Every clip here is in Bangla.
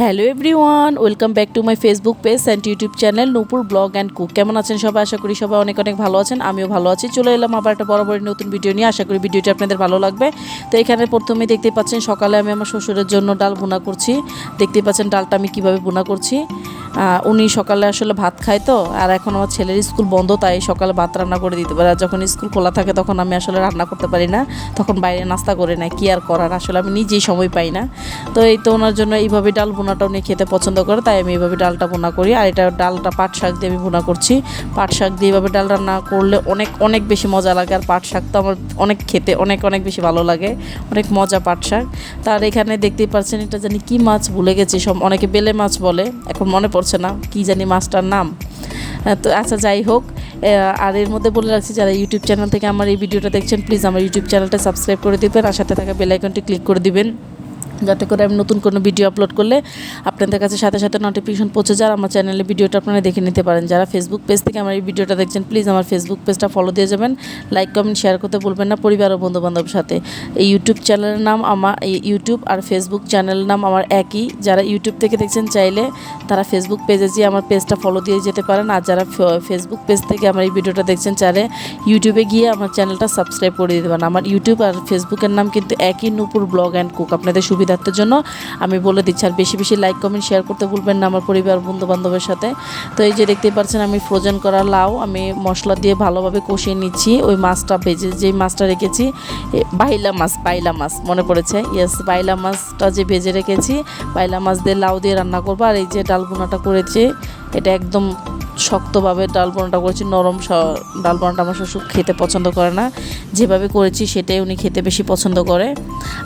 Hello everyone, welcome back to my Facebook page and YouTube channel Nupur blog and cook. কেমন আছেন সবাই? আশা করি সবাই অনেক অনেক ভালো আছেন। আমিও ভালো আছি। চলে এলাম আবার একটা বরাবরই নতুন ভিডিও নিয়ে। আশা করি ভিডিওটি আপনাদের ভালো লাগবে। তো এখানে প্রথমেই দেখতে পাচ্ছেন সকালে আমি আমার শ্বশুরের জন্য ডাল ভুনা করছি। দেখতে পাচ্ছেন ডালটা আমি কীভাবে ভুনা করছি। উনি সকালে আসলে ভাত খায় তো, আর এখন আমার ছেলের স্কুল বন্ধ, তাই সকালে ভাত রান্না করে দিতে পারে। আর যখন স্কুল খোলা থাকে তখন আমি আসলে রান্না করতে পারি না, তখন বাইরে নাস্তা করে নেয়। কী আর করার, আসলে আমি নিজেই সময় পাই না। তো এই তো ওনার জন্য এইভাবে ডাল ভুনাটা উনি খেতে পছন্দ করে, তাই আমি এইভাবে ডালটা ভুনা করি। আর এটা ডালটা পাট শাক দিয়ে আমি ভুনা করছি। পাট শাক দিয়ে এইভাবে ডাল রান্না করলে অনেক অনেক বেশি মজা লাগে। আর পাট শাক তো আমার অনেক খেতে অনেক অনেক বেশি ভালো লাগে, অনেক মজা পাট শাক। তার এখানে দেখতেই পাচ্ছেন এটা জানি কি মাছ, ভুলে গেছি। সব অনেকে বেলে মাছ বলে, এখন মনে পড়ছে না কি জানি মাছটার নাম। তো আচ্ছা, যাই হোক। আর এর মধ্যে বলে রাখছি, যারা ইউটিউব চ্যানেল থেকে আমার এই ভিডিওটা দেখছেন, প্লিজ আমার ইউটিউব চ্যানেলটা সাবস্ক্রাইব করে দিবেন আর সাথে থাকা বেল আইকনটি ক্লিক করে দিবেন, যাতে করে আমি নতুন কোনো ভিডিও আপলোড করলে আপনাদের কাছে সাথে সাথে নোটিফিকেশন পৌঁছে যায়, আমার চ্যানেলে ভিডিওটা আপনারা দেখে নিতে পারেন। যারা ফেসবুক পেজ থেকে আমার এই ভিডিওটা দেখছেন, প্লিজ আমার ফেসবুক পেজটা ফলো দিয়ে যাবেন। লাইক কমেন্ট শেয়ার করতে বলবেন না পরিবার ও বন্ধুবান্ধবের সাথে। এই ইউটিউব চ্যানেলের নাম আমার, ইউটিউব আর ফেসবুক চ্যানেলের নাম আমার একই। যারা ইউটিউব থেকে দেখছেন, চাইলে তারা ফেসবুক পেজে গিয়ে আমার পেজটা ফলো দিয়ে যেতে পারেন। আর যারা ফেসবুক পেজ থেকে আমার এই ভিডিওটা দেখছেন, চাইলে ইউটিউবে গিয়ে আমার চ্যানেলটা সাবস্ক্রাইব করে দিতে পারেন। আমার ইউটিউব আর ফেসবুকের নাম কিন্তু একই, নূপুর ব্লগ অ্যান্ড কুক। আপনাদের সুবিধার্থের জন্য আমি বলে দিচ্ছি। আর বেশি বেশি লাইক কমেন্ট শেয়ার করতে ভুলবেন না আমার পরিবার বন্ধু বান্ধবের সাথে। তো এই যে দেখতেই পাচ্ছেন, আমি ফ্রোজেন করা লাউ আমি মশলা দিয়ে ভালোভাবে কষিয়ে নিচ্ছি। ওই মাছটা ভেজে, যেই মাছটা রেখেছি, বাইলা মাছ মনে পড়েছে, ইয়েস, বাইলা মাছটা যে ভেজে রেখেছি, বাইলা মাছ দিয়ে লাউ দিয়ে রান্না করবো। আর এই যে ডাল ভুনাটা করেছি, এটা একদম শক্তভাবে ডাল বোনাটা করেছি, নরম ডাল বোনাটা আমার শ্বশুর খেতে পছন্দ করে না। যেভাবে করেছি সেটাই উনি খেতে বেশি পছন্দ করে।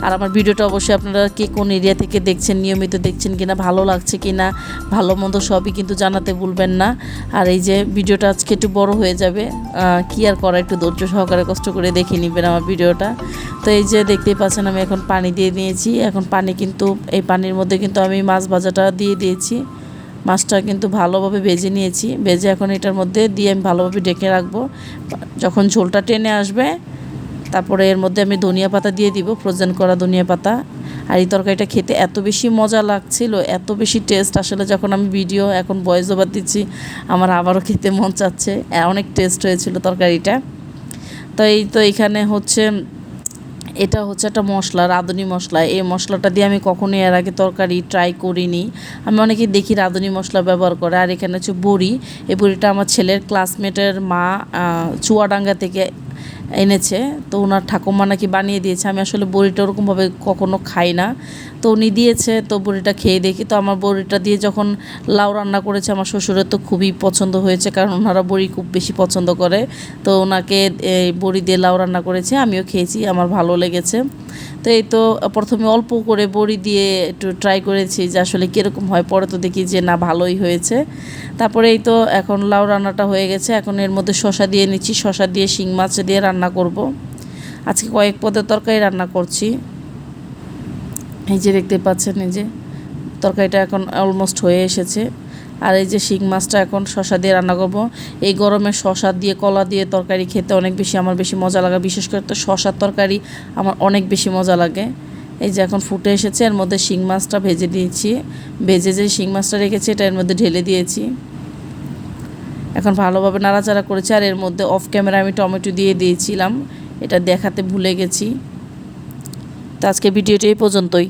আর আমার ভিডিওটা অবশ্যই আপনারা কে কোন এরিয়া থেকে দেখছেন, নিয়মিত দেখছেন কিনা, ভালো লাগছে কিনা, ভালো মন্দ সবই কিন্তু জানাতে ভুলবেন না। আর এই যে ভিডিওটা আজকে একটু বড় হয়ে যাবে, কি আর করা, একটু ধৈর্য সহকারে কষ্ট করে দেখে নেবেন আমার ভিডিওটা। তো এই যে দেখতেই পাচ্ছেন, আমি এখন পানি দিয়ে দিয়েছি। এখন পানি কিন্তু, এই পানির মধ্যে কিন্তু আমি মাছ ভাজাটা দিয়ে দিয়েছি। মাছটা কিন্তু ভালোভাবে ভেজে নিয়েছি। ভেজে এখন এটার মধ্যে দিয়ে আমি ভালোভাবে ঢেকে রাখবো। যখন ঝোলটা টেনে আসবে, তারপরে এর মধ্যে আমি ধনিয়া পাতা দিয়ে দিব, ফ্রোজেন করা ধনিয়া পাতা। আর এই তরকারিটা খেতে এত বেশি মজা লাগছিল, এত বেশি টেস্ট, আসলে যখন আমি ভিডিও এখন ভয়েস ওভার দিচ্ছি, আমার আবারও খেতে মন চাচ্ছে। অনেক টেস্ট হয়েছিল তরকারিটা। তো এই তো এখানে হচ্ছে, এটা হচ্ছে একটা মশলা, রাঁধুনি মশলা। এই মশলাটা দিয়ে আমি কখনোই এর আগে তরকারি ট্রাই করিনি। আমি অনেকেই দেখি রাঁধুনি মশলা ব্যবহার করে। আর এখানে হচ্ছে বড়ি। এই বড়িটা আমার ছেলের ক্লাসমেটের মা চুয়াডাঙ্গা থেকে এনেছে, তো ওনার ঠাকুমা নাকি বানিয়ে দিয়েছে। আমি আসলে বড়িটা ওরকমভাবে কখনো খাই না, তো উনি দিয়েছে, তো বড়িটা খেয়ে দেখি। তো আমার বড়িটা দিয়ে যখন লাউ রান্না করেছে, আমার শ্বশুরের তো খুবই পছন্দ হয়েছে, কারণ ওনারা বড়ি খুব বেশি পছন্দ করে। তো ওনাকে এই বড়ি দিয়ে লাউ রান্না করেছে, আমিও খেয়েছি, আমার ভালো লেগেছে। তো এই তো প্রথমে অল্প করে বড়ি দিয়ে একটু ট্রাই করেছি যে আসলে কীরকম হয়, পরে তো দেখি যে না, ভালোই হয়েছে। তারপরে এই তো এখন লাউ রান্নাটা হয়ে গেছে। এখন এর মধ্যে শসা দিয়ে নিচ্ছি, শসা দিয়ে শিং মাছ দিয়ে রান্না করব। আজকে কয়েক পদের তরকারি রান্না করছি। এই যে দেখতে পাচ্ছেন, এই যে তরকারিটা এখন অলমোস্ট হয়ে এসেছে। আর এই যে শিং মাছটা এখন শসা দিয়ে রান্না করব। এই গরমে শসা দিয়ে, কলা দিয়ে তরকারি খেতে অনেক বেশি আমার বেশি মজা লাগে। বিশেষ করে তো শসার তরকারি আমার অনেক বেশি মজা লাগে। এই যে এখন ফুটে এসেছে, এর মধ্যে শিং মাছটা ভেজে দিয়েছি। ভেজে যে শিং মাছটা রেখেছি, এটা এর মধ্যে ঢেলে দিয়েছি। এখন ভালোভাবে নাড়াচাড়া করেছি। আর এর মধ্যে অফ ক্যামেরা আমি টমেটো দিয়ে দিয়েছিলাম, এটা দেখাতে ভুলে গেছি। তো আজকে ভিডিওটি এই পর্যন্তই।